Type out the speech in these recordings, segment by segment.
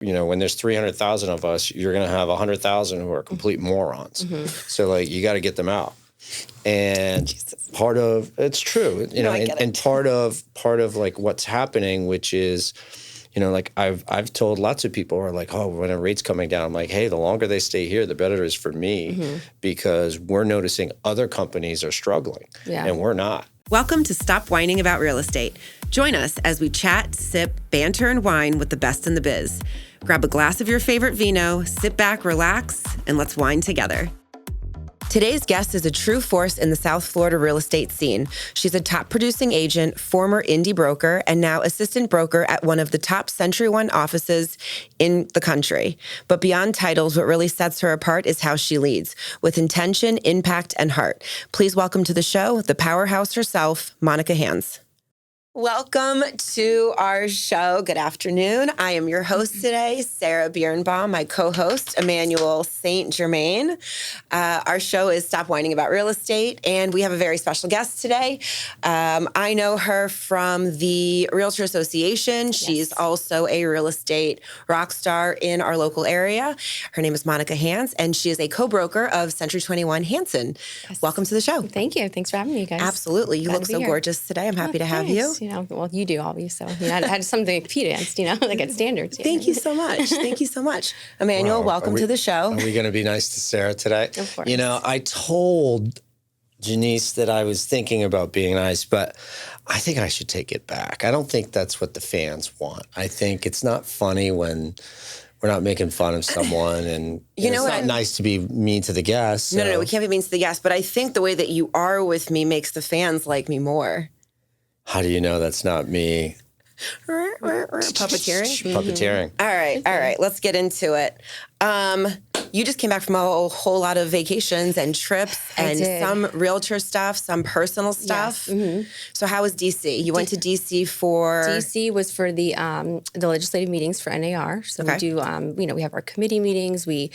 when there's 300,000 of us, you're going to have 100,000 who are complete morons. So like, you got to get them out. And part of it's true, and part of like what's happening, which is, like I've told lots of people who are like, oh, when a rate's coming down, I'm like, hey, the longer they stay here, the better it is for me, because we're noticing other companies are struggling and we're not. Welcome to Stop Whining About Real Estate. Join us as we chat, sip, banter, and wine with the best in the biz. Grab a glass of your favorite vino, sit back, relax, and let's wine together. Today's guest is a true force in the South Florida real estate scene. She's a top producing agent, former indie broker, and now assistant broker at one of the top Century One offices in the country. But beyond titles, what really sets her apart is how she leads, with intention, impact, and heart. Please welcome to the show, the powerhouse herself, Monica Hansen. Welcome to our show. Good afternoon. I am your host today, Sarah Biernbaum, my co-host, Emmanuel St. Germain. Our show is Stop Whining About Real Estate, and we have a very special guest today. I know her from the Realtor Association. She's also a real estate rock star in our local area. Her name is Monica Hansen, and she is a co-broker of Century 21 Hansen. Yes. Welcome to the show. Thank you. Thanks for having me, guys. Absolutely. You look so gorgeous today. I'm happy to have you. Well, you do, obviously. So, I had something to compete against, like at standards. Thank you so much. Thank you so much. Emmanuel, welcome to the show. Are we going to be nice to Sarah today? Of course. I told Janice that I was thinking about being nice, but I think I should take it back. I don't think that's what the fans want. I think it's not funny when we're not making fun of someone, and it's not nice to be mean to the guests. So. No, we can't be mean to the guests, but I think the way that you are with me makes the fans like me more. How do you know that's not me? Puppeteering? Puppeteering. All right. Let's get into it. You just came back from a whole lot of vacations and trips and some realtor stuff, some personal stuff. Yes. So how was DC? You went to DC for... DC was for the legislative meetings for NAR. So we do, we have our committee meetings. We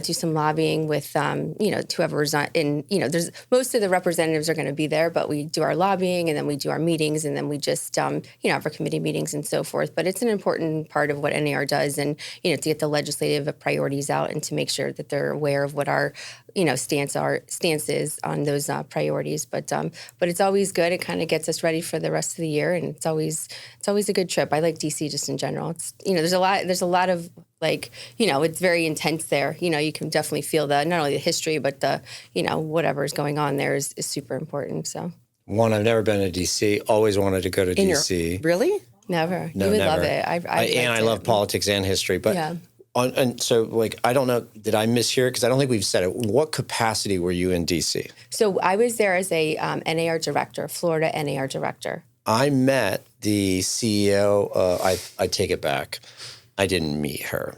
do some lobbying with, whoever's on, and, there's most of the representatives are going to be there, but we do our lobbying and then we do our meetings and then we just, have our committee meetings and so forth. But it's an important part of what NAR does and, to get the legislative priorities out and to make sure that they're aware of what our, stance is on those priorities. But it's always good. It kind of gets us ready for the rest of the year. And it's always a good trip. I like DC just in general. It's, there's a lot of, it's very intense there. You can definitely feel not only the history, but the, whatever is going on there is super important. So. One, I've never been to D.C. Always wanted to go to D.C. Really? Never. No, you would never. love it. I love politics and history, but and so I don't know, did I mishear? Because I don't think we've said it. What capacity were you in D.C.? So I was there as a NAR Director, Florida NAR Director. I met the CEO. I take it back. I didn't meet her.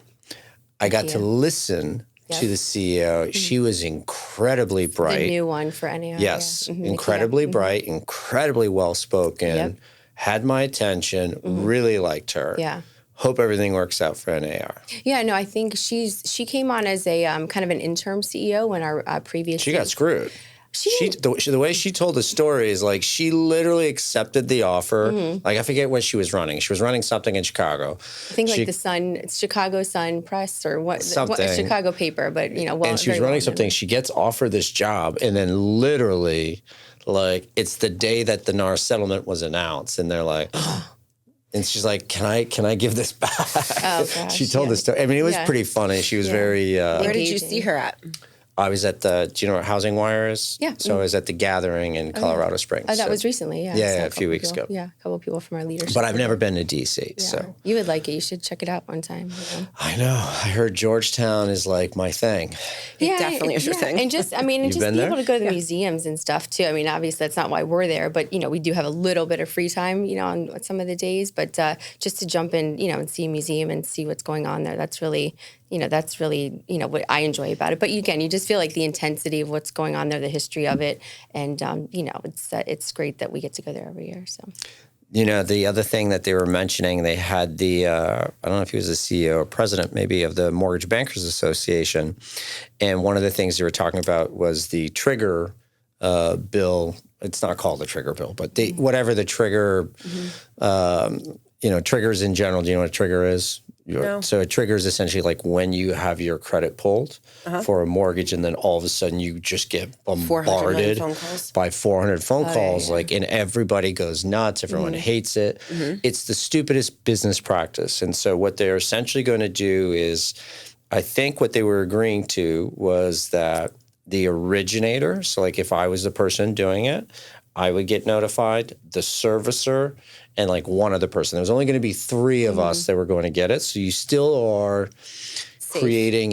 I got to listen to the CEO. She was incredibly bright. The new one for NAR. Yes, incredibly bright, incredibly well-spoken, had my attention, really liked her. Yeah. Hope everything works out for NAR. Yeah, no, I think she came on as a kind of an interim CEO when our previous... She got screwed. The way she told the story is like she literally accepted the offer. Like I forget what she was running. She was running something in Chicago. I think the Sun, Chicago Sun Press or what Chicago paper, but and she was running something. She gets offered this job, and then literally, it's the day that the NAR settlement was announced, and they're like. And she's like, "Can I give this back?" Oh, gosh, she told this story. I mean, it was pretty funny. She was very. Where did you see her at? I was at do you know what Housing Wire is? Yeah. So I was at the gathering in Colorado Springs. Oh, that was recently, yeah. Yeah, a few weeks ago. Yeah, a couple of people from our leadership. But I've never been to D.C., so. You would like it. You should check it out one time. I know. I heard Georgetown is like my thing. It definitely is your thing. And just, be able to go to the museums and stuff, too. I mean, obviously, that's not why we're there, but, we do have a little bit of free time, on some of the days. But just to jump in, and see a museum and see what's going on there, that's really what I enjoy about it. But again, you just feel like the intensity of what's going on there, the history of it, and it's great that we get to go there every year. So, the other thing that they were mentioning, they had the I don't know if he was the CEO or president maybe of the Mortgage Bankers Association, and one of the things they were talking about was the trigger bill. It's not called the trigger bill, but whatever the trigger, triggers in general. Do you know what a trigger is? No. So a trigger is essentially like when you have your credit pulled for a mortgage, and then all of a sudden you just get bombarded by 400 phone calls, like, and everybody goes nuts. Everyone hates it. It's the stupidest business practice. And so what they're essentially going to do is, I think what they were agreeing to was that the originator, so like if I was the person doing it, I would get notified, the servicer, and like one other person. There was only going to be 3 of us that were going to get it. So you still are creating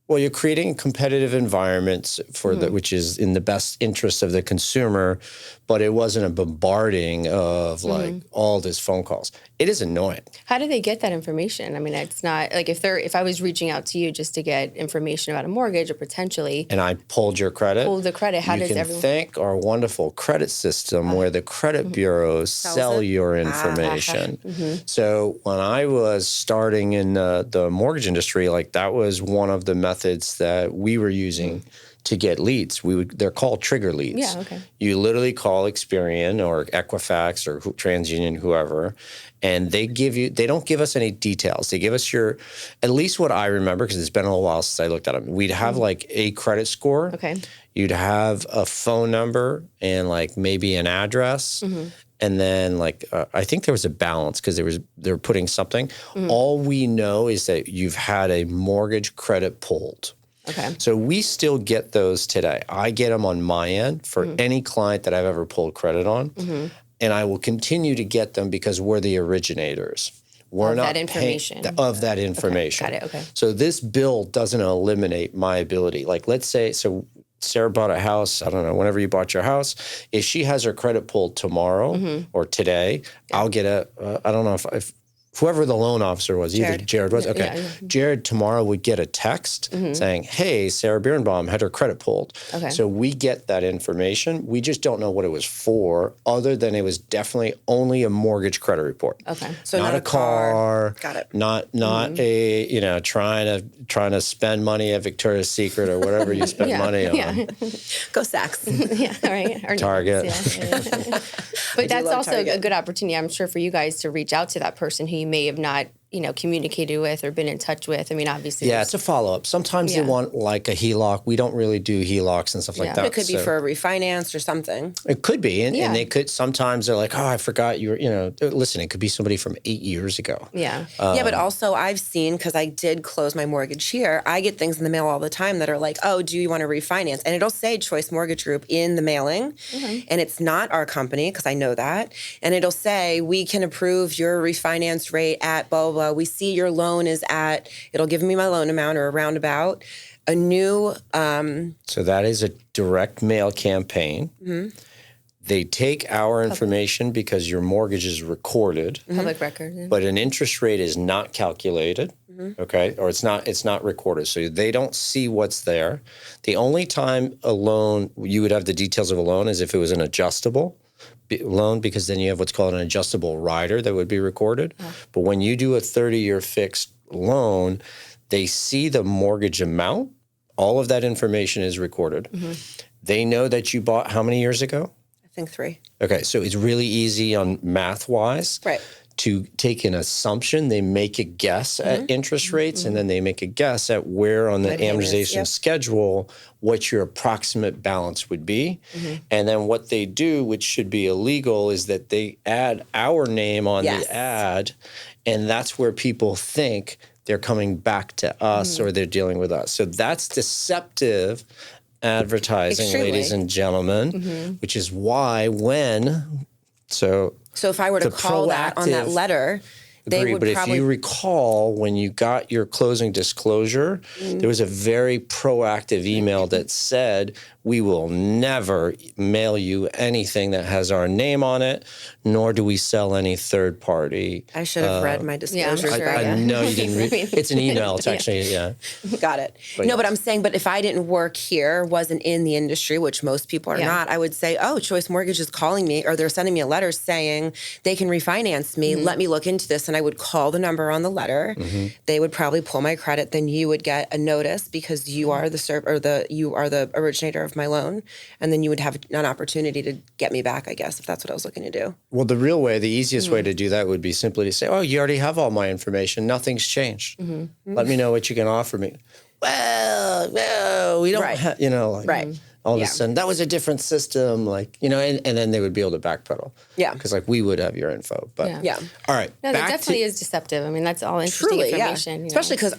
you're creating competitive environments for which is in the best interest of the consumer, but it wasn't a bombarding of like all these phone calls. It is annoying. How do they get that information? I mean, it's not like if I was reaching out to you just to get information about a mortgage or potentially. And I pulled your credit. How does everyone? You can thank our wonderful credit system where the credit bureaus sell your information. So when I was starting in the mortgage industry, like that was one of the methods that we were using to get leads. They're called trigger leads. Yeah, okay. You literally call Experian or Equifax or TransUnion, whoever, and they don't give us any details. They give us at least what I remember, because it's been a little while since I looked at them. We'd have like a credit score. Okay. You'd have a phone number and like maybe an address. And then like, I think there was a balance because they were putting something. All we know is that you've had a mortgage credit pulled. Okay. So we still get those today. I get them on my end for any client that I've ever pulled credit on. And I will continue to get them because we're the originators. We're not that information. of that information. Okay. Got it. Okay. So this bill doesn't eliminate my ability. Like let's say, so Sarah bought a house, I don't know, whenever you bought your house, if she has her credit pulled tomorrow or today, I'll get I don't know if whoever the loan officer was, either Jared was. Okay. Yeah. Jared tomorrow would get a text saying, hey, Sarah Biernbaum had her credit pulled. Okay. So we get that information. We just don't know what it was for, other than it was definitely only a mortgage credit report. Okay. So not a car. Got it. Not a, trying to spend money at Victoria's Secret or whatever you spend money on. Go Saks. Right. Or Target. But that's also a good opportunity, I'm sure, for you guys to reach out to that person who you may have not, communicated with or been in touch with. I mean, obviously. Yeah, it's a follow-up. Sometimes they want like a HELOC. We don't really do HELOCs and stuff like that. It could be for a refinance or something. It could be. And they could, sometimes they're like, oh, I forgot you were, listen, it could be somebody from 8 years ago. Yeah. But also I've seen, because I did close my mortgage here, I get things in the mail all the time that are like, oh, do you want to refinance? And it'll say Choice Mortgage Group in the mailing. And it's not our company, because I know that. And it'll say, we can approve your refinance rate at blah, blah, blah. We see your loan is at, it'll give me my loan amount or a roundabout. A new... So that is a direct mail campaign. They take our information because your mortgage is recorded. Public record. But an interest rate is not calculated, okay? Or it's not recorded. So they don't see what's there. The only time a loan, you would have the details of a loan is if it was an adjustable loan, because then you have what's called an adjustable rider that would be recorded. But when you do a 30-year fixed loan, they see the mortgage amount. All of that information is recorded. They know that you bought how many years ago? I think 3. Okay, so it's really easy on math-wise to take an assumption. They make a guess at interest rates, and then they make a guess at where on the amortization schedule what your approximate balance would be. And then what they do, which should be illegal, is that they add our name on the ad, and that's where people think they're coming back to us or they're dealing with us. So that's deceptive advertising, ladies and gentlemen, which is why So if I were to call that on that letter, they would probably... But if you recall, when you got your closing disclosure, there was a very proactive email that said, we will never mail you anything that has our name on it, nor do we sell any third party. I should have read my disclosure. I know you didn't read. It's an email. It's actually, Got it. But I'm saying, but if I didn't work here, wasn't in the industry, which most people are not, I would say, oh, Choice Mortgage is calling me, or they're sending me a letter saying they can refinance me. Let me look into this. And I would call the number on the letter. They would probably pull my credit. Then you would get a notice because you are the you are the originator of off my loan, and then you would have an opportunity to get me back, I guess, if that's what I was looking to do. Well, the easiest way to do that would be simply to say, oh, you already have all my information. Nothing's changed. Let me know what you can offer me. Well, no, we don't have, all of a sudden, that was a different system, and then they would be able to backpedal. Yeah. Because, we would have your info. But, all right. No, that definitely is deceptive. I mean, that's all interesting information. Yeah. Especially because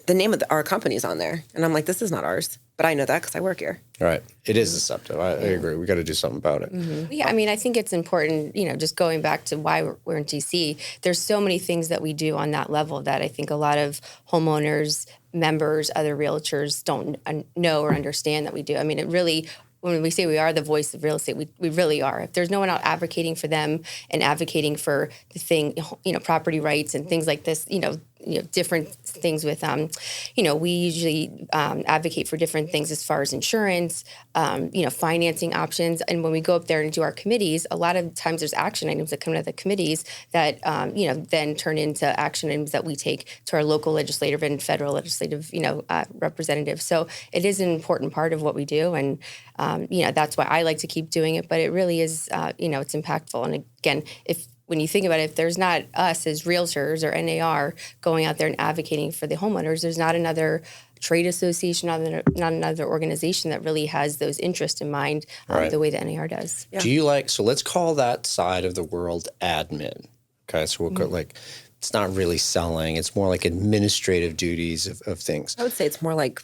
the name of our company is on there. And I'm like, this is not ours. But I know that because I work here. Right. It is deceptive. I agree. We got to do something about it. Yeah, I mean, I think it's important, just going back to why we're in DC, there's so many things that we do on that level that I think a lot of homeowners, members, other realtors don't know or understand that we do. I mean, it really, when we say we are the voice of real estate, we really are. If there's no one out advocating for them and advocating for the thing, property rights and things like this, different things with, we usually advocate for different things as far as insurance, financing options. And when we go up there and do our committees, a lot of times there's action items that come to the committees that, then turn into action items that we take to our local legislative and federal legislative, representatives. So it is an important part of what we do. And, that's why I like to keep doing it. But it really is, it's impactful. And again, when you think about it, if there's not us as realtors or NAR going out there and advocating for the homeowners, there's not another trade association, not another organization that really has those interests in mind the way that NAR does. Yeah. Do you so let's call that side of the world admin. Okay, so we'll go it's not really selling. It's more like administrative duties of things. I would say it's more like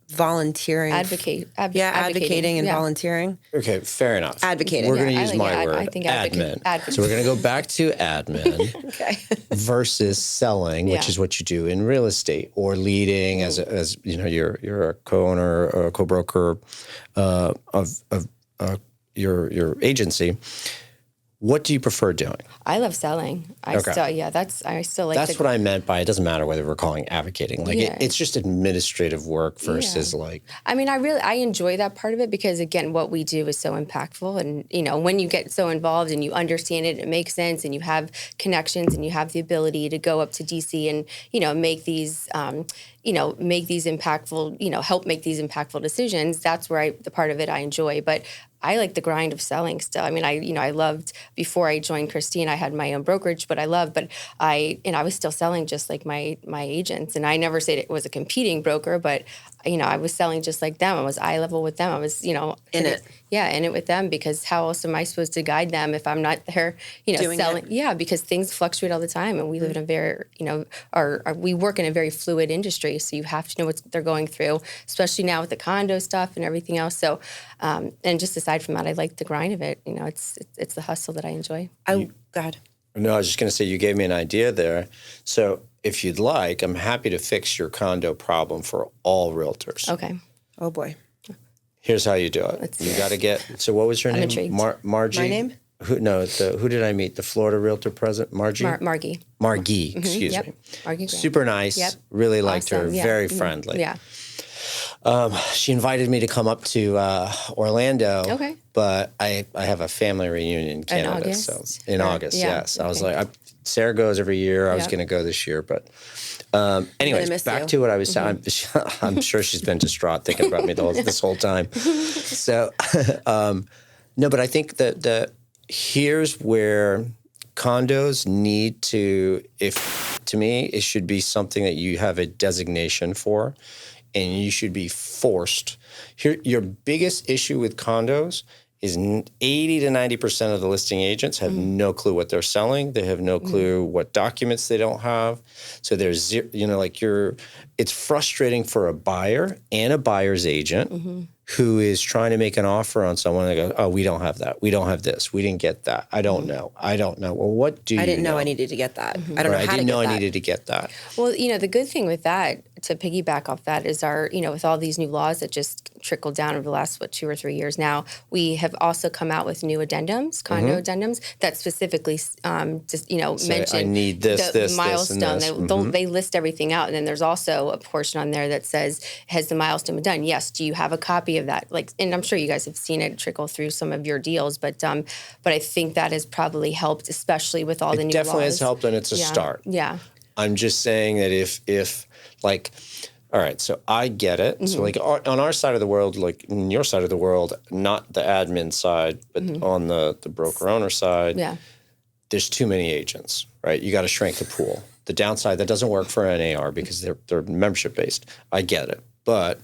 volunteering. Advocating and volunteering. Okay, fair enough. Advocating. We're going to use my word, I think admin. So we're going to go back to admin versus selling, which is what you do in real estate, or leading as you're a co-owner or a co-broker of your agency. What do you prefer doing? I love selling. I still like. That's what I meant by it doesn't matter whether we're calling advocating. It's just administrative work versus I mean, I enjoy that part of it because again, what we do is so impactful, and when you get so involved and you understand it, it makes sense, and you have connections and you have the ability to go up to DC and make these. Make these impactful, help make these impactful decisions. That's where the part of it I enjoy. But I like the grind of selling still. I mean, I loved, before I joined Christine, I had my own brokerage, but I was still selling just like my agents. And I never said it was a competing broker, but I was selling just like them. I was eye level with them. I was, in it. Yeah, in it with them, because how else am I supposed to guide them if I'm not there, selling? Yeah, because things fluctuate all the time, and we live in a very, we work in a very fluid industry, so you have to know what they're going through, especially now with the condo stuff and everything else. So, and just aside from that, I like the grind of it. It's the hustle that I enjoy. Go ahead. No, I was just going to say, you gave me an idea there. So if you'd like, I'm happy to fix your condo problem for all realtors. Okay. Oh, boy. Here's how you do it. You got to get. So what was your name? Margie. My name? Who did I meet? The Florida realtor president, Margie. Margie. Margie. Excuse me. Margie. Super nice. Yep. Really liked her. Yeah. Very friendly. Yeah. She invited me to come up to Orlando. Okay. But I have a family reunion in Canada. In August? So in August, yes. Okay. I was like, Sarah goes every year. I was going to go this year, but. Anyways, back to what I was saying. I'm sure she's been distraught thinking about me this whole time. So, no, but I think that here's where condos need to, to me, it should be something that you have a designation for, and you should be forced. Your biggest issue with condos is 80 to 90% of the listing agents have no clue what they're selling. They have no clue what documents they don't have. So there's, it's frustrating for a buyer and a buyer's agent who is trying to make an offer on someone. They go, oh, we don't have that. We don't have this. We didn't get that. I don't know. Well, what do you know? I didn't know I needed to get that. I don't know how to get that. I didn't know I needed to get that. Well, the good thing with that, to piggyback off that, is our, with all these new laws that just trickled down over the last, 2 or 3 years now, we have also come out with new addendums, condo addendums, that specifically mention I need this milestone. This, and this. They list everything out. And then there's also a portion on there that says, has the milestone been done? Yes. Do you have a copy of that? And I'm sure you guys have seen it trickle through some of your deals, but I think that has probably helped, especially with all the new laws. It definitely has helped, and it's a start. Yeah. I'm just saying that if all right, so I get it. So like on our side of the world, like in your side of the world, not the admin side, but on the broker owner side, there's too many agents, right? You got to shrink the pool. The downside, that doesn't work for NAR because they're membership based. I get it. But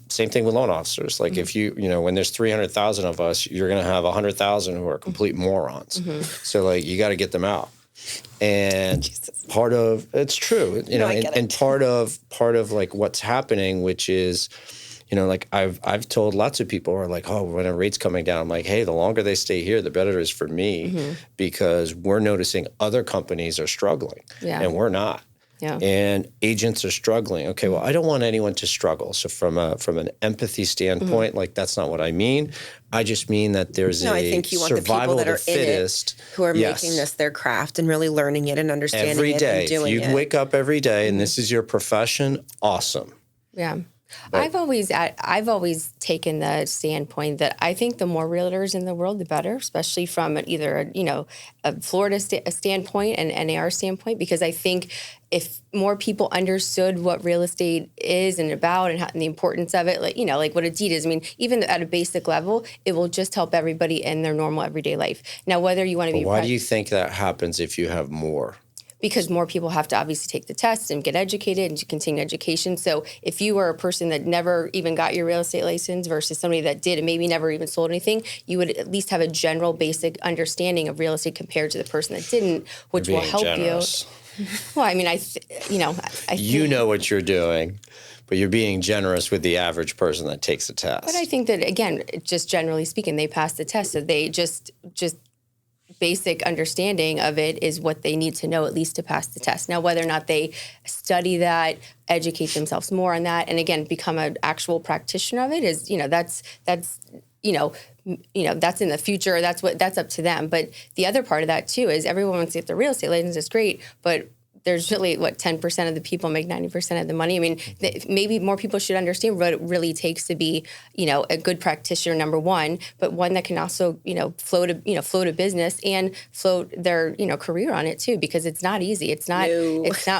same thing with loan officers. Like if when there's 300,000 of us, you're going to have 100,000 who are complete morons. So like you got to get them out. And it's true, and part of like what's happening, which is, like I've told lots of people who are like, oh, when a rate's coming down, I'm like, hey, the longer they stay here, the better it is for me, because we're noticing other companies are struggling and we're not. Yeah. And agents are struggling. Okay, well, I don't want anyone to struggle. So from an empathy standpoint, like that's not what I mean. I just mean that there's I think you want the people that are fittest, in it who are making this their craft and really learning it and understanding every day. And doing if you wake up every day and this is your profession, awesome. Yeah. I've always taken the standpoint that I think the more realtors in the world, the better, especially from either a Florida standpoint and NAR standpoint, because I think if more people understood what real estate is and about and the importance of it, like what a deed is. I mean, even at a basic level, it will just help everybody in their normal everyday life. Now, whether you want to be, why do you think that happens if you have more? Because more people have to obviously take the test and get educated and to continue education. So if you were a person that never even got your real estate license versus somebody that did and maybe never even sold anything, you would at least have a general basic understanding of real estate compared to the person that didn't, which will help generous. You. Well, I mean, I you know what you're doing, but you're being generous with the average person that takes the test. But I think that, again, just generally speaking, they pass the test. So they just basic understanding of it is what they need to know, at least to pass the test. Now, whether or not they study that, educate themselves more on that, and again, become an actual practitioner of it is, that's in the future. That's up to them. But the other part of that too is everyone wants to get the real estate license. It's great, but there's really 10% of the people make 90% of the money. I mean, maybe more people should understand what it really takes to be, a good practitioner, number one, but one that can also, float a business and float their, career on it too, because it's not easy. It's not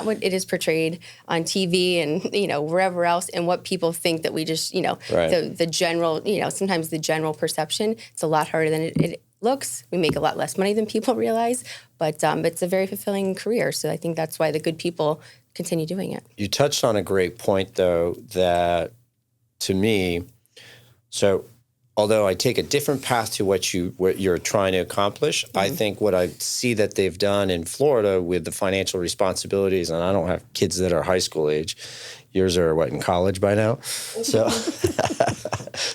what it is portrayed on TV and, wherever else, and what people think that we just, right. the general, sometimes the general perception, it's a lot harder than it looks. We make a lot less money than people realize, but it's a very fulfilling career. So I think that's why the good people continue doing it. You touched on a great point, though, that to me, so although I take a different path to what you're trying to accomplish, I think what I see that they've done in Florida with the financial responsibilities, and I don't have kids that are high school age. Yours are in college by now? So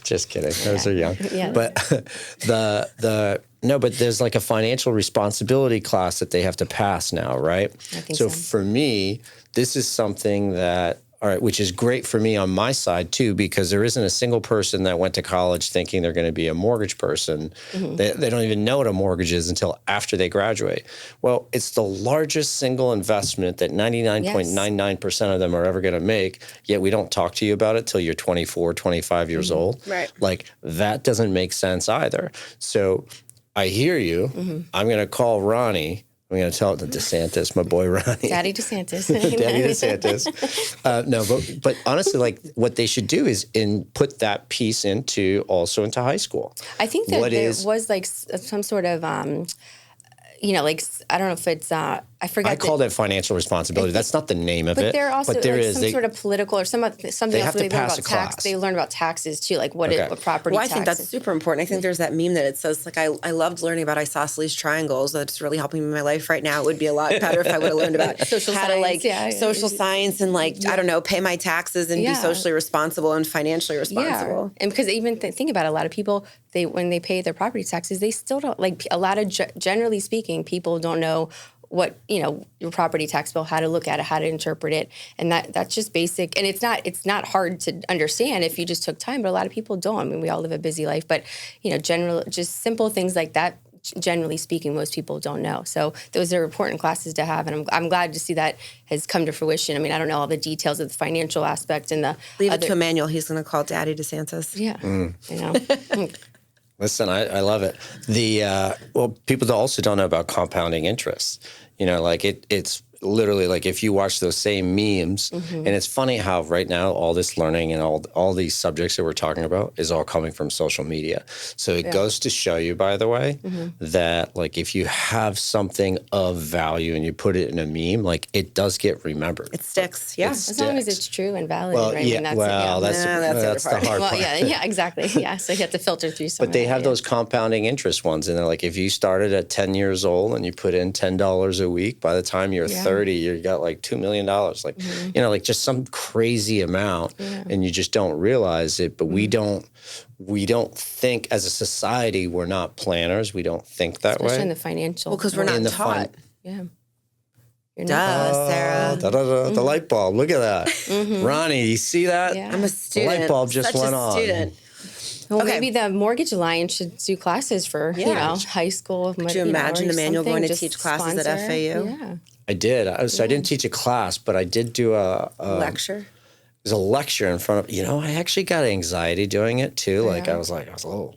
just kidding. Those are young. Yeah. But but there's like a financial responsibility class that they have to pass now, right? I think so for me, this is something that, all right, which is great for me on my side too, because there isn't a single person that went to college thinking they're going to be a mortgage person. They don't even know what a mortgage is until after they graduate. Well, it's the largest single investment that 99.99% of them are ever going to make, yet we don't talk to you about it till you're 24, 25 years old. Right. Like that doesn't make sense either. So I hear you. I'm going to call Ronnie. I'm going to tell it to DeSantis, my boy Ronnie. Daddy DeSantis. Daddy DeSantis. But honestly, like what they should do is put that piece into high school. I think that was like some sort of, I don't know if it's, I forgot. I called it financial responsibility. That's not the name of it. But there is some sort of political or something else. They have to pass a class. Tax. They learn about taxes too, like what property. Well, I think that's super important. I think there's that meme that it says like I loved learning about isosceles triangles. That's really helping me in my life right now. It would be a lot better if I would have learned about social science and I don't know, pay my taxes and be socially responsible and financially responsible. And because even think about it, a lot of people when they pay their property taxes, they still don't generally speaking, people don't know what your property tax bill, how to look at it, how to interpret it, and that's just basic. And it's not hard to understand if you just took time, but a lot of people don't. I mean, we all live a busy life, but just simple things like that. Generally speaking, most people don't know. So those are important classes to have, and I'm glad to see that has come to fruition. I mean, I don't know all the details of the financial aspect and the leave it to Emmanuel. He's going to call Daddy DeSantis. Yeah, Listen, I love it. People also don't know about compounding interest. It's literally, like if you watch those same memes, and it's funny how right now all this learning and all these subjects that we're talking about is all coming from social media. So it goes to show you, by the way, that like if you have something of value and you put it in a meme, like it does get remembered. It sticks. Yeah. As long as it's true and valid, Well, right? yeah, And that's the hard part. Well, yeah, exactly. Yeah, so you have to filter through some. But they have those compounding interest ones, and they're like, if you started at 10 years old and you put in $10 a week, by the time you're 30, you got like $2 million. Like, you know, like just some crazy amount, and you just don't realize it. But we don't think as a society, we're not planners. We don't think that Especially way. in the financial. Well, because we're not taught. Yeah. Sarah. The light bulb. Look at that. Ronnie, you see that? Yeah. I'm a student. The light bulb just Such went a on. student. Well, maybe the Mortgage Alliance should do classes for, you know, high school. Could you imagine Emmanuel going to teach classes at FAU? Yeah. I did. So I didn't teach a class, but I did do a lecture. It was a lecture in front of, you know, I actually got anxiety doing it too. Like I was a little,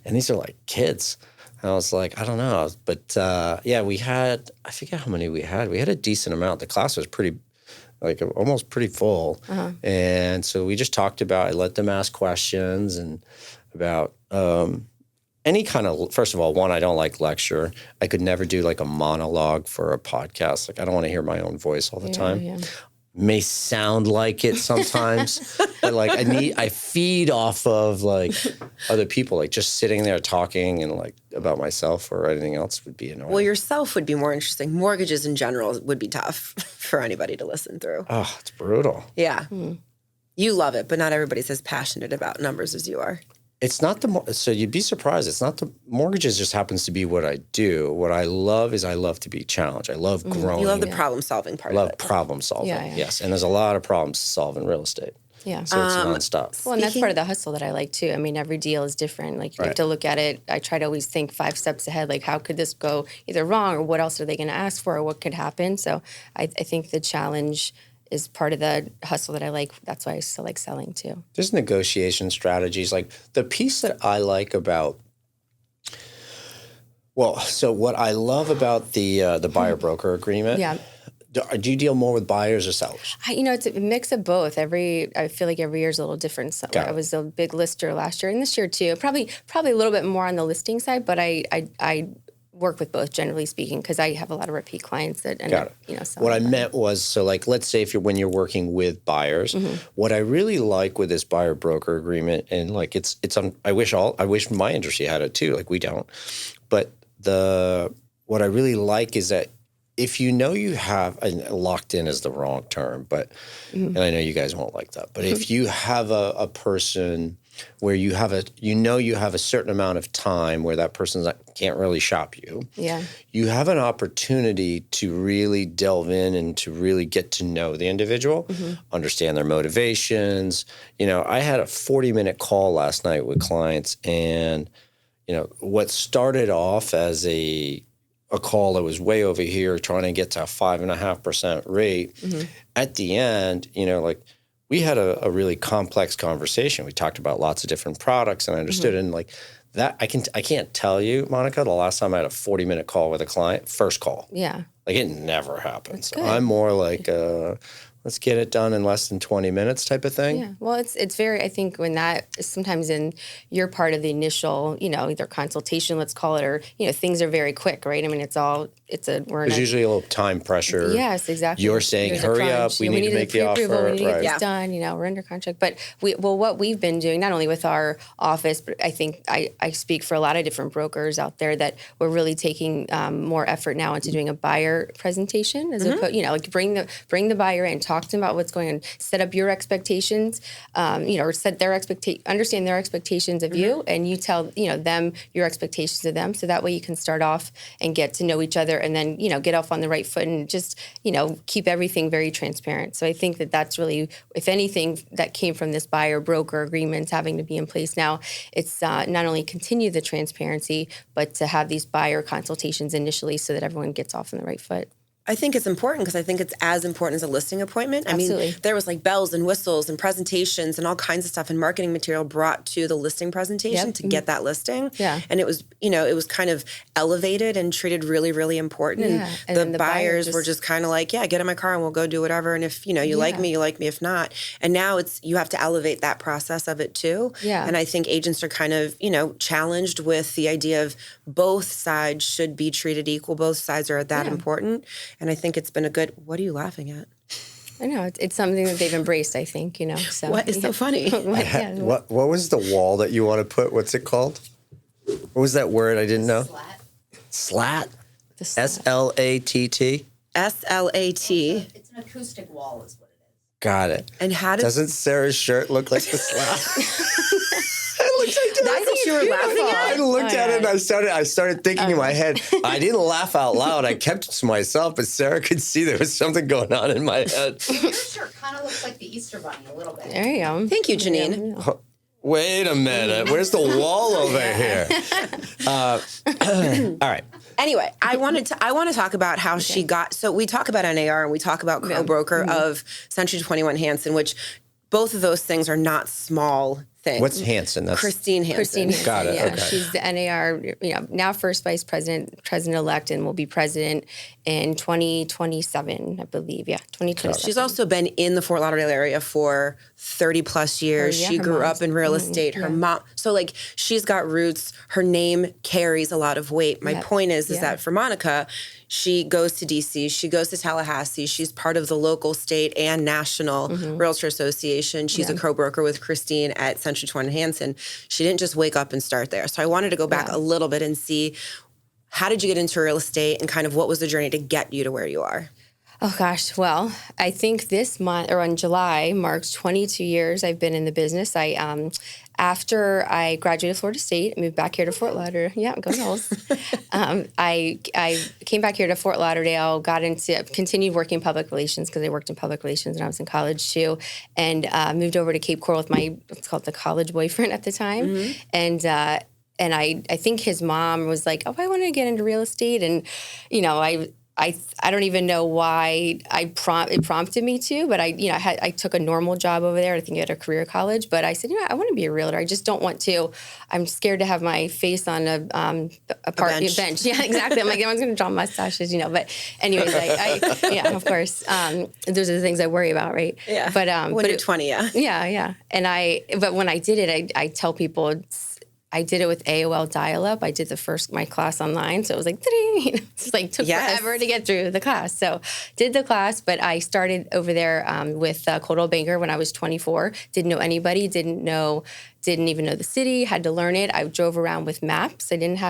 and these are like kids. And I was like, I don't know. But yeah, we had, I forget how many we had. We had a decent amount. The class was pretty, like almost pretty full. And so we just talked about, I let them ask questions and about any kind of, first of all, one, I don't like lecture. I could never do like a monologue for a podcast. Like I don't want to hear my own voice all the time. Yeah. May sound like it sometimes, but like I feed off of like other people, like just sitting there talking and like about myself or anything else would be annoying. Well, yourself would be more interesting. Mortgages in general would be tough for anybody to listen through. Oh, it's brutal. Yeah. You love it, but not everybody's as passionate about numbers as you are. It's not so you'd be surprised. It's not the mortgages just happens to be what I do. What I love is I love to be challenged. I love growing. You love the problem solving part of it. I love problem solving, yes. And there's a lot of problems to solve in real estate. Yeah. So it's nonstop. Well, and that's part of the hustle that I like too. I mean, every deal is different. Like you have to look at it. I try to always think 5 steps ahead. Like how could this go either wrong or what else are they going to ask for or what could happen? So I think the challenge is part of the hustle that I like. That's why I still like selling too. There's negotiation strategies. Like the piece that I like about, well, so what I love about the buyer broker agreement. Yeah. Do you deal more with buyers or sellers? It's a mix of both. I feel like every year is a little different. So I was a big lister last year and this year too. Probably a little bit more on the listing side, but I work with both, generally speaking, because I have a lot of repeat clients that end up, selling. What I meant was, so like, let's say when you're working with buyers, what I really like with this buyer broker agreement, and like I wish my industry had it too. Like we don't, but what I really like is that if you know you have, and locked in is the wrong term, but and I know you guys won't like that, but if you have a person where you have a certain amount of time where that person can't really shop you. Yeah. You have an opportunity to really delve in and to really get to know the individual, understand their motivations. I had a 40-minute call last night with clients, and what started off as a call that was way over here trying to get to a 5.5% rate, at the end, we had a really complex conversation. We talked about lots of different products, and I understood it. And like that, I can't tell you, Monica, the last time I had a 40-minute call with a client, first call. Yeah. Like it never happens. I'm more like, let's get it done in less than 20 minutes type of thing. Yeah. Well, it's very, I think when that is sometimes in your part of the initial, either consultation, let's call it, or, things are very quick, right? I mean, there's usually a little time pressure. Yes, exactly. You're saying, hurry up, we need to make the offer. We need to get this done, we're under contract. But what we've been doing, not only with our office, but I think I speak for a lot of different brokers out there, that we're really taking more effort now into doing a buyer presentation, as like bring the buyer in, talk to them about what's going on, set up your expectations, or understand their expectations of you, and you tell them your expectations of them, so that way you can start off and get to know each other, and then get off on the right foot, and just keep everything very transparent. So I think that's really, if anything, that came from this buyer broker agreements having to be in place now. It's not only continue the transparency, but to have these buyer consultations initially, so that everyone gets off on the right foot. I think it's important because I think it's as important as a listing appointment. Absolutely. I mean, there was like bells and whistles and presentations and all kinds of stuff and marketing material brought to the listing presentation to get that listing. Yeah. And it was, it was kind of elevated and treated really, really important. Yeah. And the buyers were just kind of like, yeah, get in my car and we'll go do whatever. And if, you like me, you like me. If not. And now you have to elevate that process of it too. Yeah. And I think agents are kind of, challenged with the idea of both sides should be treated equal. Both sides are that important. And I think it's been a good, what are you laughing at? I know. It's something that they've embraced, I think, So. What is so funny? What was the wall that you want to put? What's it called? What was that word I didn't know? Slat. S-L-A-T-T? S-L-A-T. It's an acoustic wall is what it is. Got it. And Doesn't Sarah's shirt look like the slat? I think you were laughing at I looked at it and I started thinking in my head. I didn't laugh out loud. I kept it to myself, but Sarah could see there was something going on in my head. Your shirt kind of looks like the Easter Bunny a little bit. There you go. Thank you, Janine. Wait a minute. Where's the wall over here? All right. Anyway, I want to talk about how she got. So we talk about NAR and we talk about co-broker of Century 21 Hansen, which both of those things are not small things. What's Hansen? That's Christine Hansen. Got it. Yeah, Okay. she's the NAR, now first vice president-elect, and will be president in 2027, I believe. Yeah, 2027. She's also been in the Fort Lauderdale area for 30 plus years. She grew up in real estate. Her mom, so like she's got roots. Her name carries a lot of weight. My point is that for Monica, she goes to DC, she goes to Tallahassee. She's part of the local, state, and national Realtor Association. She's a co-broker with Christine at Century 21 Hansen. She didn't just wake up and start there. So I wanted to go back a little bit and see, how did you get into real estate and kind of what was the journey to get you to where you are? Oh, gosh. Well, I think this month, or in July, marks 22 years I've been in the business. After I graduated Florida State, I moved back here to Fort Lauderdale. Yeah, go Noles. I came back here to Fort Lauderdale, continued working in public relations because I worked in public relations when I was in college too, and moved over to Cape Coral with what's called the college boyfriend at the time. And I think his mom was like, oh, I want to get into real estate. And, I don't even know why it prompted me to, but I took a normal job over there. I think at a career college, but I said, I want to be a realtor. I just don't want to. I'm scared to have my face on a bench. Yeah, exactly. I'm like, everyone's going to draw mustaches, But anyways, of course, those are the things I worry about, right? Yeah. But when you're 20, yeah. Yeah. But when I did it, I tell people. I did it with AOL dial-up. I did my class online. So it was like, took forever to get through the class. So did the class, but I started over there with Coldwell Banker when I was 24. Didn't know anybody, didn't even know the city, had to learn it. I drove around with maps. We didn't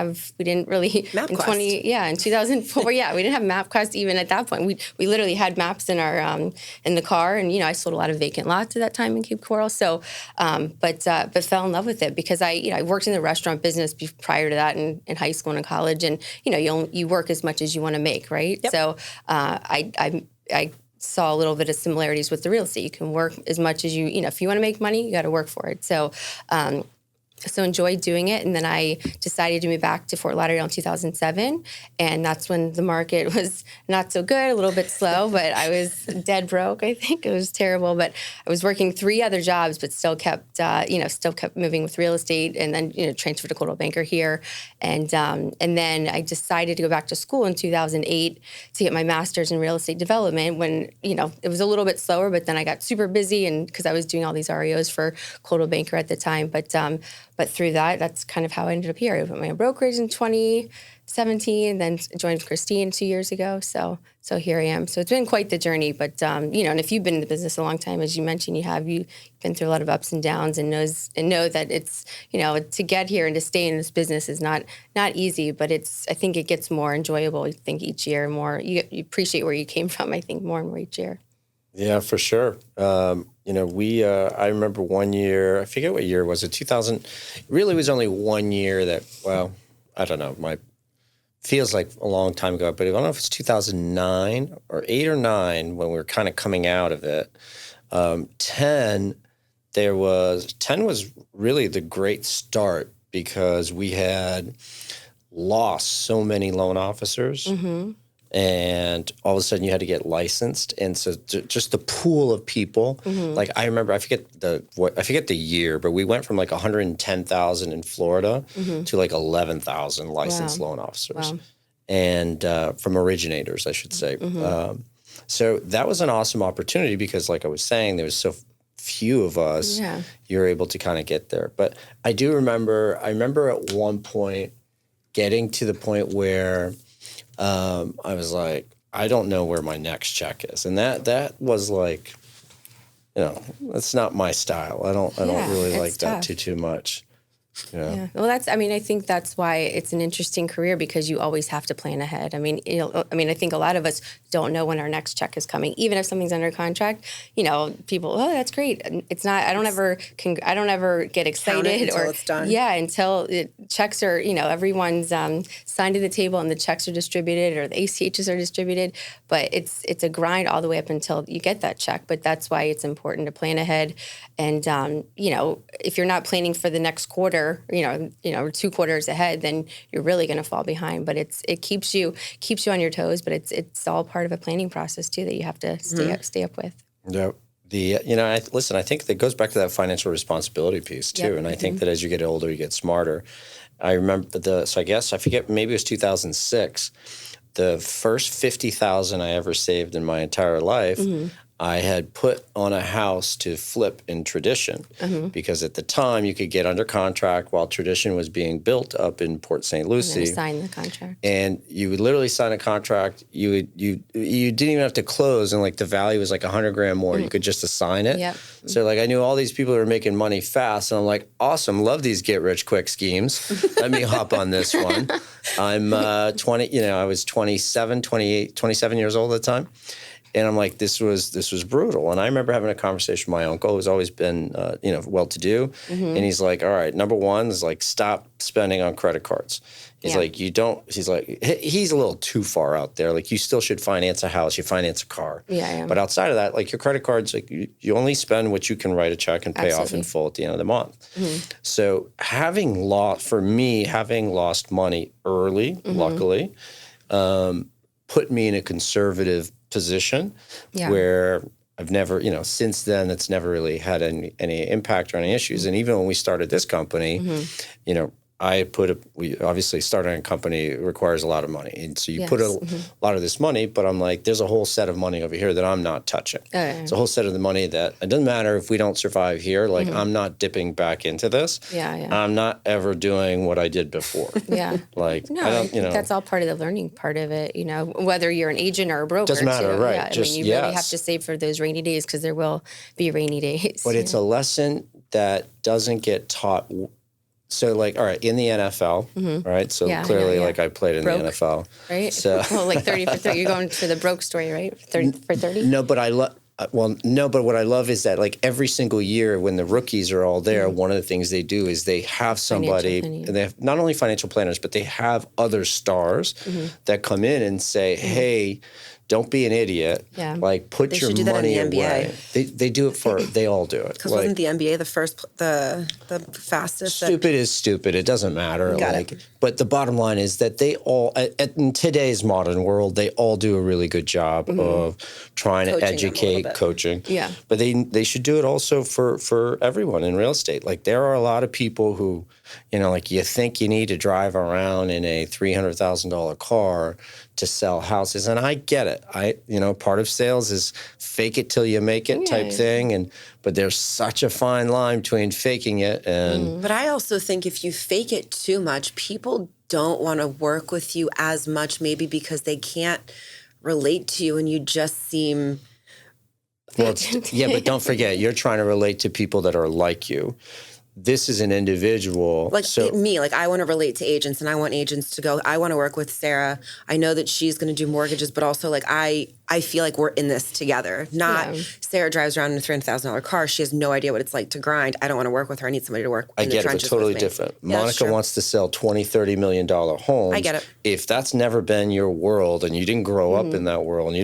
really. MapQuest. In 2004, we didn't have MapQuest even at that point. We literally had maps in our in the car, and I sold a lot of vacant lots at that time in Cape Coral. So, but fell in love with it because I worked in the restaurant business prior to that in high school and in college, and you work as much as you want to make, right? Yep. So I saw a little bit of similarities with the real estate. You can work as much as if you want to make money, you got to work for it. So, enjoyed doing it. And then I decided to move back to Fort Lauderdale in 2007. And that's when the market was not so good, a little bit slow, but I was dead broke. I think it was terrible, but I was working 3 other jobs, but still kept moving with real estate, and then, transferred to Coldwell Banker here. And then I decided to go back to school in 2008 to get my master's in real estate development when, it was a little bit slower, but then I got super busy and because I was doing all these REOs for Coldwell Banker at the time. But through that's kind of how I ended up here. I put my own brokerage in 2017, then joined Christine 2 years ago. So here I am. So it's been quite the journey. But and if you've been in the business a long time, as you mentioned, you've been through a lot of ups and downs, and know that it's to get here and to stay in this business is not easy. But I think it gets more enjoyable. I think each year more you appreciate where you came from. I think more and more each year. Yeah, for sure. I remember one year, I forget what year it was, 2000, really was only 1 year that, I don't know, feels like a long time ago, but I don't know if it's 2009 or 8 or 9 when we were kind of coming out of it. 10 was really the great start because we had lost so many loan officers. and all of a sudden you had to get licensed. And so just the pool of people, like I remember, I forget the year, but we went from like 110,000 in Florida to like 11,000 licensed loan officers. Wow. And from originators, I should say. So that was an awesome opportunity because, like I was saying, there was so few of us. Yeah. You're able to kind of get there. But I remember at one point getting to the point where I was like, I don't know where my next check is. And that was like, that's not my style. I don't really like that too much. Yeah. Well, I think that's why it's an interesting career because you always have to plan ahead. I think a lot of us don't know when our next check is coming. Even if something's under contract, people, oh, that's great. It's not, I don't ever get excited until it's done. Yeah, until checks are, everyone's signed to the table and the checks are distributed or the ACHs are distributed. But it's a grind all the way up until you get that check. But that's why it's important to plan ahead. And, if you're not planning for the next quarter, 2 quarters ahead, then you're really going to fall behind. But it keeps you on your toes. But it's all part of a planning process too that you have to stay up with. Yep. I think that goes back to that financial responsibility piece too. Yep. And I think that as you get older, you get smarter. I remember I guess I forget, maybe it was 2006. The first $50,000 I ever saved in my entire life, I had put on a house to flip in Tradition because at the time you could get under contract while Tradition was being built up in Port St. Lucie. And then sign the contract. And you would literally sign a contract. You didn't even have to close, and like the value was like $100,000 more. You could just assign it. Yep. So like I knew all these people who were making money fast, and I'm like, awesome, love these get rich quick schemes. Let me hop on this one. I'm 20. I was 27 years old at the time. And I'm like, this was brutal. And I remember having a conversation with my uncle, who's always been, well-to-do. And he's like, all right, number one is like, stop spending on credit cards. He's like, he's a little too far out there. Like, you still should finance a house, you finance a car. Yeah. But outside of that, like your credit cards, like you only spend what you can write a check and pay off in full at the end of the month. So having lost money early, luckily, put me in a conservative position where I've never, since then, it's never really had any impact or any issues. And even when we started this company, we obviously starting a company requires a lot of money. And so you put a lot of this money, but I'm like, there's a whole set of money over here that I'm not touching. It's a whole set of the money that it doesn't matter if we don't survive here. Like I'm not dipping back into this. I'm not ever doing what I did before. Like, no, I think that's all part of the learning part of it. Whether you're an agent or a broker. Doesn't matter, too. right. You really have to save for those rainy days because there will be rainy days. But it's a lesson that doesn't get taught. So, like, all right, in the NFL, right? So clearly, like, I played in the NFL, right? So, well, like 30 for 30. You're going for the broke story, right? 30 for 30. No, but but what I love is that, like, every single year when the rookies are all there, one of the things they do is they have somebody, and they have not only financial planners, but they have other stars that come in and say, "Hey, don't be an idiot. Like, put your money away." They do it they all do it. Because wasn't the NBA the fastest? Stupid is stupid. It doesn't matter. But the bottom line is that they all, in today's modern world, they all do a really good job of trying to educate, coaching. Yeah. But they should do it also for everyone in real estate. Like, there are a lot of people who, like, you think you need to drive around in a $300,000 car to sell houses. And I get it. Part of sales is fake it till you make it type thing. But there's such a fine line between faking it and... But I also think if you fake it too much, people don't want to work with you as much, maybe because they can't relate to you and you just seem... Well, but don't forget, you're trying to relate to people that are like you. This is an individual. Like me, like I want to relate to agents and I want agents to go, I want to work with Sarah. I know that she's going to do mortgages, but also like I I feel like we're in this together. Not Sarah drives around in a $300,000 car. She has no idea what it's like to grind. I don't want to work with her. I need somebody to work in the trenches with me. I get it, but totally different. Yeah, Monica wants to sell $20, $30 million homes. I get it. If that's never been your world and you didn't grow up in that world and you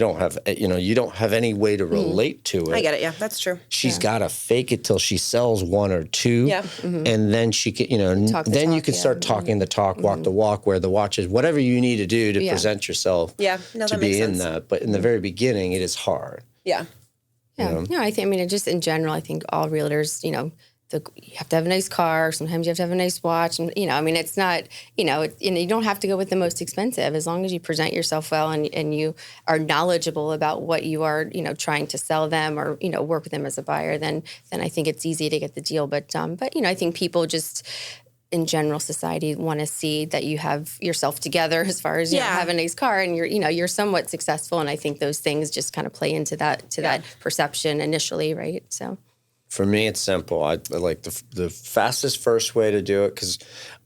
don't have any way to relate to it. I get it. Yeah, that's true. She's got to fake it till she sells one or two. Yeah. And then she can, then you can start talking the talk, walk the walk, wear the watches, whatever you need to do to present yourself to be in that. But in the very beginning, it is hard. Yeah. Yeah. No, I mean, just in general, I think all realtors, you have to have a nice car. Sometimes you have to have a nice watch. And, it's not, you don't have to go with the most expensive as long as you present yourself well and you are knowledgeable about what you are, trying to sell them or, work with them as a buyer, then I think it's easy to get the deal. But I think people just in general society want to see that you have yourself together as far as you have a nice car and you're somewhat successful. And I think those things just kind of play into that perception initially, right? So for me, it's simple. I like the fastest first way to do it because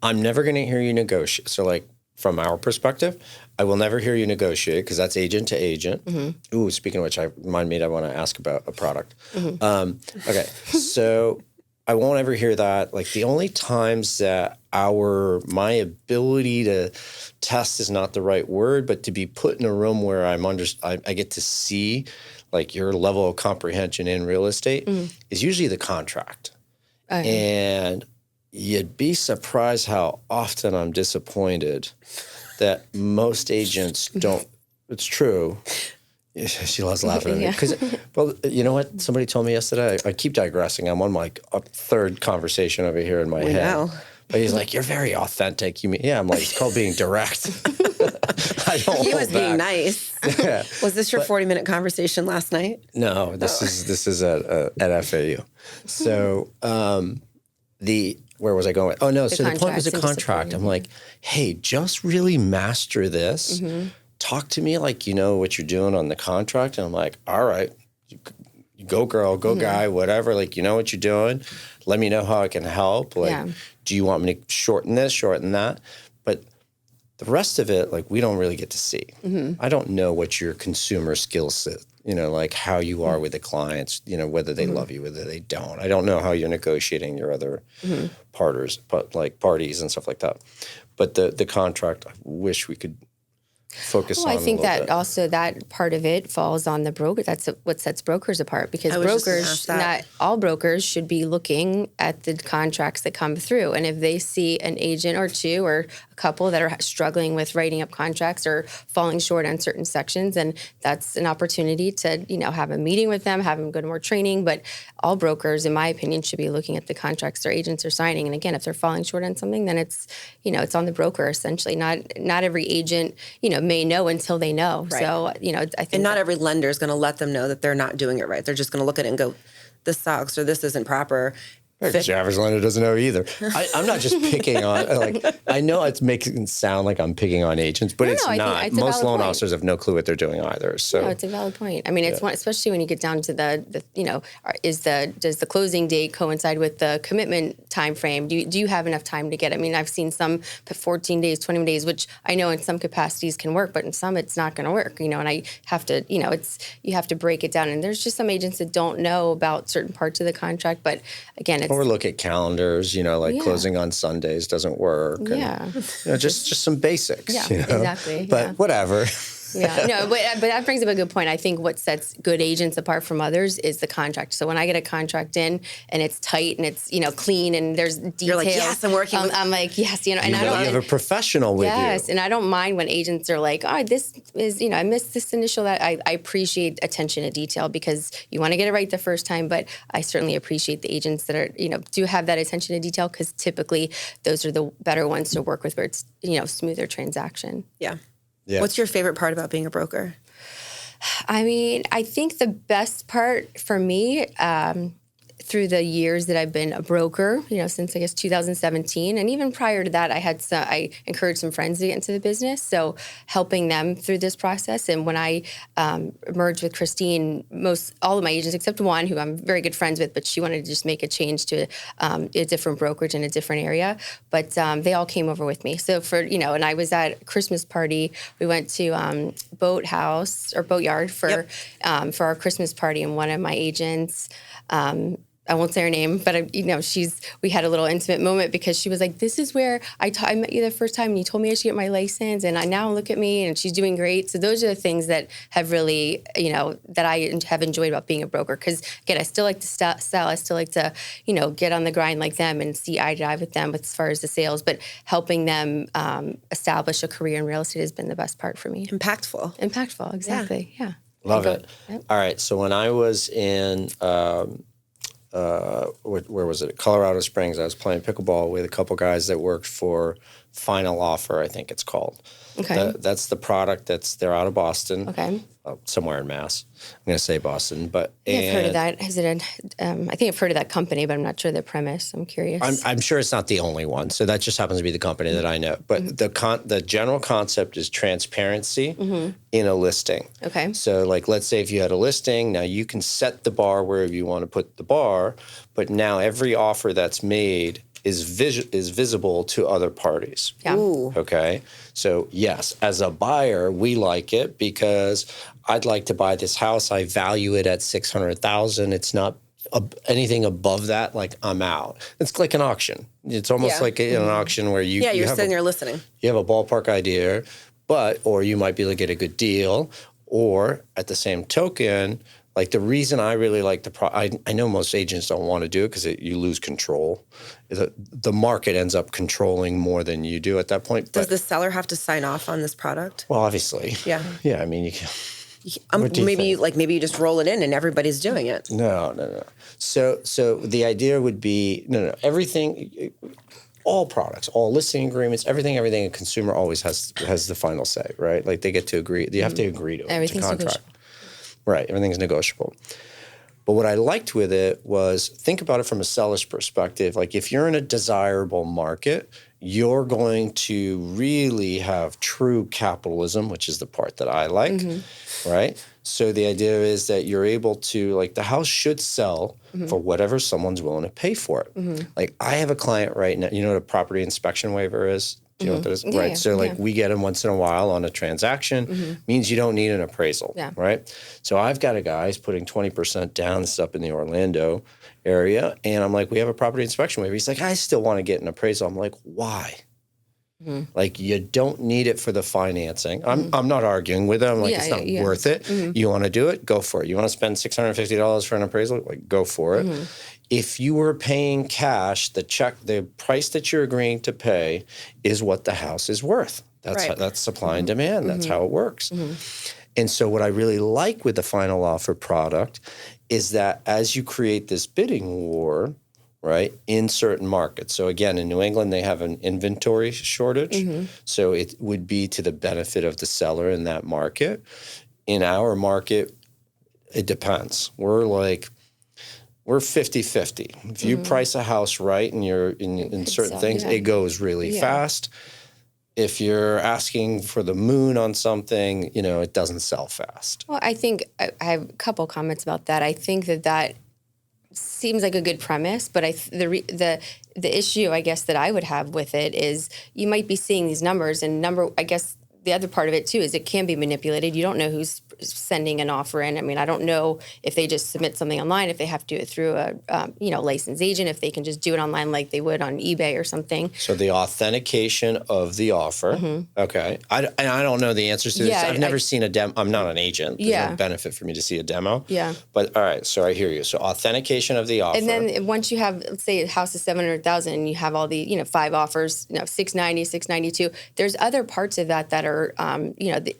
I'm never going to hear you negotiate. So like from our perspective, I will never hear you negotiate because that's agent to agent. Ooh, speaking of which, I want to ask about a product. Okay, so I won't ever hear that. Like the only times that my ability to test is not the right word, but to be put in a room where I get to see like your level of comprehension in real estate is usually the contract. And you'd be surprised how often I'm disappointed that most agents don't. It's true. She loves laughing at me. Because, well, you know what? Somebody told me yesterday, I keep digressing. I'm on my third conversation over here in my head. Know. But he's like, you're very authentic. I'm like, it's called being direct. He was being nice. Yeah. Was this your 40-minute conversation last night? No, this is at FAU. So where was I going? Oh, no. So the point was a contract. I'm like, hey, just really master this. Talk to me like you know what you're doing on the contract. And I'm like, all right, go girl, go guy, whatever. Like, you know what you're doing. Let me know how I can help. Like, do you want me to shorten this, shorten that? But the rest of it, like, we don't really get to see. I don't know what your consumer skill set, like how you are with the clients, whether they love you, whether they don't. I don't know how you're negotiating your other parties and stuff like that. But the contract, I wish we could focus on. I think that also that part of it falls on the broker. That's what sets brokers apart because not all brokers should be looking at the contracts that come through. And if they see an agent or two or a couple that are struggling with writing up contracts or falling short on certain sections, and that's an opportunity to, have a meeting with them, have them go to more training. But all brokers, in my opinion, should be looking at the contracts their agents are signing. And again, if they're falling short on something, then it's, it's on the broker essentially. Not every agent, may know until they know. Right. So, I think. And not every lender is going to let them know that they're not doing it right. They're just going to look at it and go, this sucks or this isn't proper. The average lender doesn't know either. I'm not just picking on, I know it's making it sound like I'm picking on agents, but it's not. Most loan officers have no clue what they're doing either. So it's a valid point. I mean, it's one, especially when you get down to does the closing date coincide with the commitment time frame? Do you have enough time to get it? I mean, I've seen some 14 days, 20 days, which I know in some capacities can work, but in some it's not going to work, and I have to, you have to break it down. And there's just some agents that don't know about certain parts of the contract, but again, or look at calendars, closing on Sundays doesn't work. And, just some basics. Yeah, exactly. But whatever. Yeah, no, but that brings up a good point. I think what sets good agents apart from others is the contract. So when I get a contract in and it's tight and it's clean and there's details, you're like, yes, I'm working. I'm like, yes, and I don't. You have a professional with you. Yes, and I don't mind when agents are like, oh, this is, I missed this initial. That I appreciate attention to detail because you want to get it right the first time. But I certainly appreciate the agents that are, do have that attention to detail because typically those are the better ones to work with where it's, smoother transaction. Yeah. Yeah. What's your favorite part about being a broker? I mean, I think the best part for me, through the years that I've been a broker, since I guess 2017, and even prior to that, I encouraged some friends to get into the business, so helping them through this process. And when I merged with Christine, all of my agents except one, who I'm very good friends with, but she wanted to just make a change to a different brokerage in a different area. But they all came over with me. So and I was at a Christmas party. We went to Boatyard for our Christmas party, and one of my agents, I won't say her name, but we had a little intimate moment because she was like, "This is where I met you the first time, and you told me I should get my license, and now look at me, and she's doing great." So those are the things that have really, that I have enjoyed about being a broker. Because again, I still like to sell. I still like to, get on the grind like them and see eye to eye with them as far as the sales. But helping them establish a career in real estate has been the best part for me. Impactful, exactly. Yeah. Love it. Yep. All right. So when I was in where was it? Colorado Springs. I was playing pickleball with a couple guys that worked for Final Offer, I think it's called. Okay. That's the product. They're out of Boston. Okay. Somewhere in Mass. I'm going to say Boston, but I've heard of that. Is it I think I've heard of that company, but I'm not sure the premise. I'm curious. I'm sure it's not the only one. So that just happens to be the company that I know. But the general concept is transparency in a listing. Okay. So let's say if you had a listing, now you can set the bar wherever you want to put the bar, but now every offer that's made is visible to other parties. Yeah. Ooh. Okay. So yes, as a buyer, we like it because I'd like to buy this house. I value it at $600,000. It's not anything above that. I'm out. It's like an auction. It's almost like an auction where you're sitting there listening. You have a ballpark idea, or you might be able to get a good deal, or at the same token. The reason I really like I know most agents don't want to do it because you lose control. The market ends up controlling more than you do at that point. Does the seller have to sign off on this product? Well, obviously. Yeah. Yeah, I mean, you can. Maybe you just roll it in and everybody's doing it. No. So the idea would be, everything, all products, all listing agreements, everything a consumer always has the final say, right? They get to agree. You have to agree to it. Everything's negotiable. Right, everything's negotiable. But what I liked with it was think about it from a seller's perspective. If you're in a desirable market, you're going to really have true capitalism, which is the part that I like, right? So the idea is that you're able to, the house should sell for whatever someone's willing to pay for it. I have a client right now, you know what a property inspection waiver is? Do you know what that is? Yeah, right. So we get them once in a while on a transaction. Means you don't need an appraisal. Yeah. Right. So I've got a guy who's putting 20% down. This is up in the Orlando area. And I'm like, we have a property inspection waiver. He's like, I still want to get an appraisal. I'm like, why? You don't need it for the financing. I'm not arguing with him. It's not worth it. You want to do it? Go for it. You want to spend $650 for an appraisal? Go for it. If you were paying cash, the price that you're agreeing to pay is what the house is worth. That's supply and demand. That's how it works. And so what I really like with the final offer product is that as you create this bidding war, right, in certain markets. So again, in New England, they have an inventory shortage. So it would be to the benefit of the seller in that market. In our market, it depends. We're 50-50. If you price a house right and you're in certain things, it goes really fast. If you're asking for the moon on something, it doesn't sell fast. Well, I think I have a couple comments about that. I think that seems like a good premise, but the issue I guess that I would have with it is you might be seeing these numbers, and I guess the other part of it too is it can be manipulated. You don't know who's sending an offer in. I mean, I don't know if they just submit something online, if they have to do it through a licensed agent, if they can just do it online like they would on eBay or something. So the authentication of the offer. Okay. I don't know the answers to this. I've never seen a demo. I'm not an agent. There's no benefit for me to see a demo. Yeah. But all right. So I hear you. So authentication of the offer. And then once you have, let's say a house is $700,000 and you have all the, 5 offers, $690, $692, there's other parts of that are,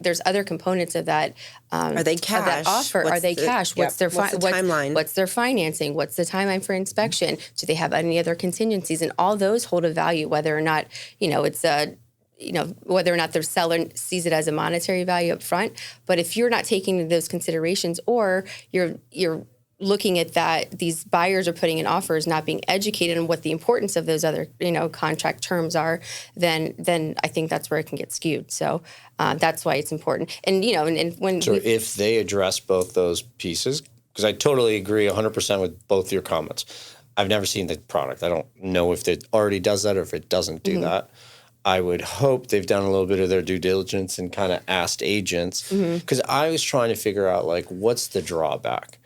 there's other components of that. Are they cash? That offer. Are they cash? What's their timeline? What's their financing? What's the timeline for inspection? Do they have any other contingencies? And all those hold a value, whether or not it's whether or not the seller sees it as a monetary value up front. But if you're not taking those considerations, or you're looking at that, these buyers are putting in offers, not being educated on what the importance of those other, contract terms are, then I think that's where it can get skewed. So that's why it's important. And, So if they address both those pieces, because I totally agree 100% with both your comments. I've never seen the product. I don't know if it already does that or if it doesn't do that. I would hope they've done a little bit of their due diligence and kind of asked agents, because I was trying to figure out, like, what's the drawback?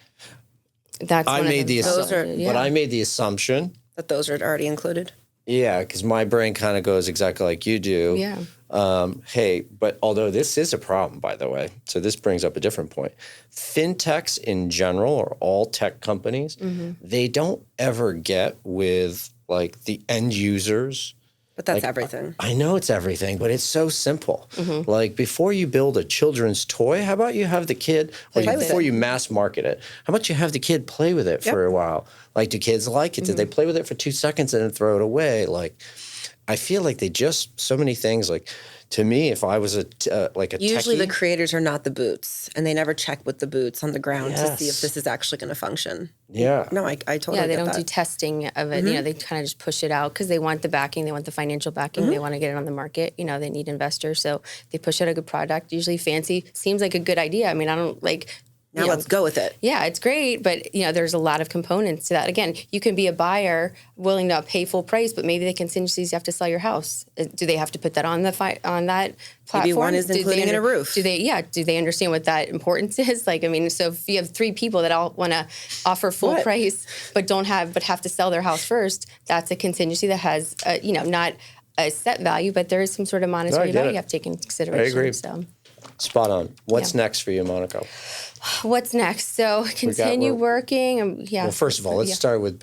That's I made the assumption. but I made the assumption that those are already included. Yeah, because my brain kind of goes exactly like you do. Yeah. Hey, but although this is a problem, by the way, so this brings up a different point. Fintechs in general, or all tech companies, they don't ever get with like the end users. But that's everything. I know it's everything, but it's so simple. Like, before you build a children's toy, how about you have the kid, or before you mass market it, how about you have the kid play with it for a while? Like, do kids like it? Did they play with it for 2 seconds and then throw it away? Like, I feel like they just, so many things, like, to me, if I was a usually techie, the creators are not the boots, and they never check with the boots on the ground to see if this is actually going to function. Yeah. No, I totally Yeah, they get don't that. do testing of it. They kind of just push it out because they want the backing, they want the financial backing, they want to get it on the market. They need investors, so they push out a good product. Usually, fancy seems like a good idea. I mean, I don't like. Now let's go with it. Yeah, it's great, but there's a lot of components to that. Again, you can be a buyer willing to pay full price, but maybe the contingencies you have to sell your house. Do they have to put that on that platform? Maybe one is including in a roof. Do they understand what that importance is? Like, I mean, so if you have 3 people that all want to offer full price, but have to sell their house first, that's a contingency that has not a set value, but there is some sort of monetary value you have to take into consideration. I agree. So. Spot on. What's next for you, Monica? What's next? So continue working. Well, first of all, let's start with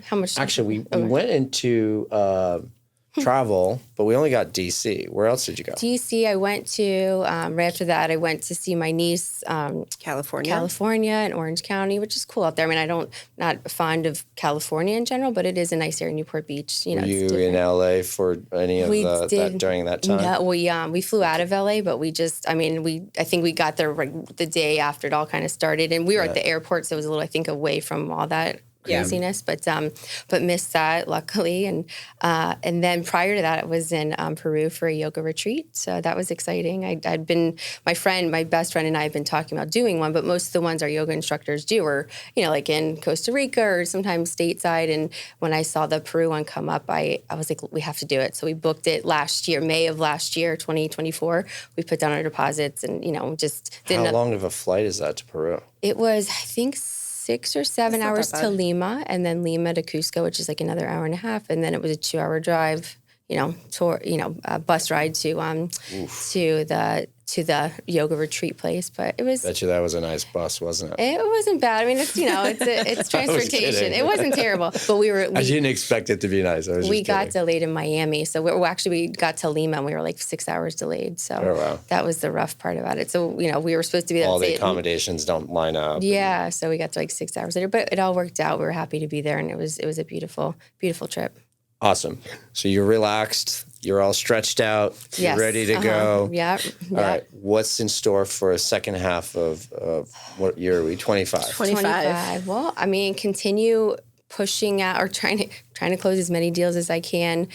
how much? Actually, we went into travel, but we only got DC. Where else did you go? DC, I went to, right after that, I went to see my niece, California in Orange County, which is cool out there. I mean, not fond of California in general, but it is a nice area, Newport Beach. Were you in LA for any of that during that time? No, we flew out of LA, but I think we got there the day after it all kind of started, and we were at the airport, so it was a little, I think, away from all that craziness, but missed that luckily, and then prior to that, I was in Peru for a yoga retreat, so that was exciting. I'd been my best friend and I have been talking about doing one, but most of the ones our yoga instructors do are like in Costa Rica or sometimes stateside. And when I saw the Peru one come up, I was like, we have to do it. So we booked it last year, May of last year, 2024. We put down our deposits and just didn't. How long of a flight is that to Peru? It was, I think, 6 or 7 hours to Lima, and then Lima to Cusco, which is like another hour and a half, and then it was a 2-hour drive, a bus ride to the yoga retreat place. But it was. Bet you that was a nice bus, wasn't it? It wasn't bad. I mean, it's transportation. It wasn't terrible, but I didn't expect it to be nice. We got delayed in Miami, so we got to Lima and we were like 6 hours delayed. So that was the rough part about it. So we were supposed to be all the accommodations don't line up. Yeah, so we got to like 6 hours later, but it all worked out. We were happy to be there, and it was a beautiful, beautiful trip. Awesome. So you're relaxed. You're all stretched out. You're ready to go. Yeah. All right. What's in store for a second half of what year are we? 25. 25. Well, I mean, continue pushing out or trying to close as many deals as I can.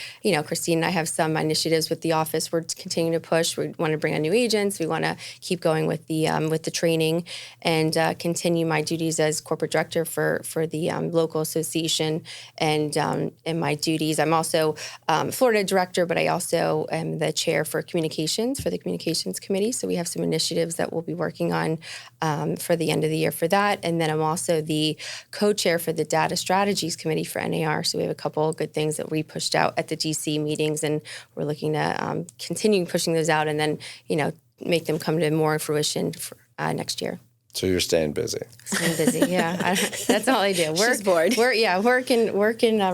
Christine and I have some initiatives with the office. We're continuing to push. We want to bring on new agents. We want to keep going with the training and continue my duties as corporate director for the local association and my duties. I'm also Florida director, but I also am the chair for communications for the communications committee. So we have some initiatives that we'll be working on for the end of the year for that. And then I'm also the co-chair for the data strategies committee for NAR. So we have a couple of good things that we pushed out at the DC meetings, and we're looking to continue pushing those out and then, make them come to more fruition for, next year. So you're staying busy. Staying busy, yeah. That's all I do. She's bored. Work in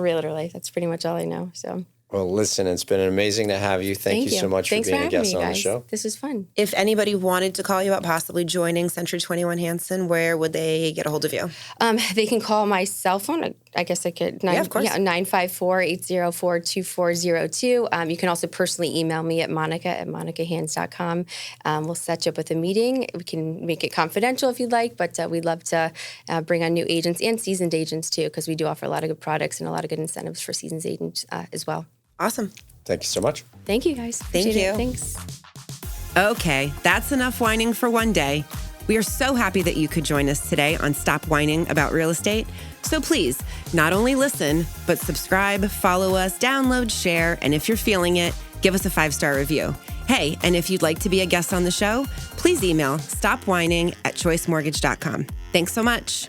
realtor life. That's pretty much all I know. So. Well, listen, it's been amazing to have you. Thank you so much for being a guest on the show. This is fun. If anybody wanted to call you about possibly joining Century 21 Hansen, where would they get a hold of you? They can call my cell phone. I guess I could. Yeah, of course. 954-804-2402. You can also personally email me at monica@monicahans.com. We'll set you up with a meeting. We can make it confidential if you'd like, but we'd love to bring on new agents and seasoned agents too, because we do offer a lot of good products and a lot of good incentives for seasoned agents as well. Awesome. Thank you so much. Thank you, guys. Thank you. Thanks. Okay, that's enough whining for one day. We are so happy that you could join us today on Stop Whining About Real Estate. So please, not only listen, but subscribe, follow us, download, share, and if you're feeling it, give us a 5-star review. Hey, and if you'd like to be a guest on the show, please email stopwhining@choicemortgage.com. Thanks so much.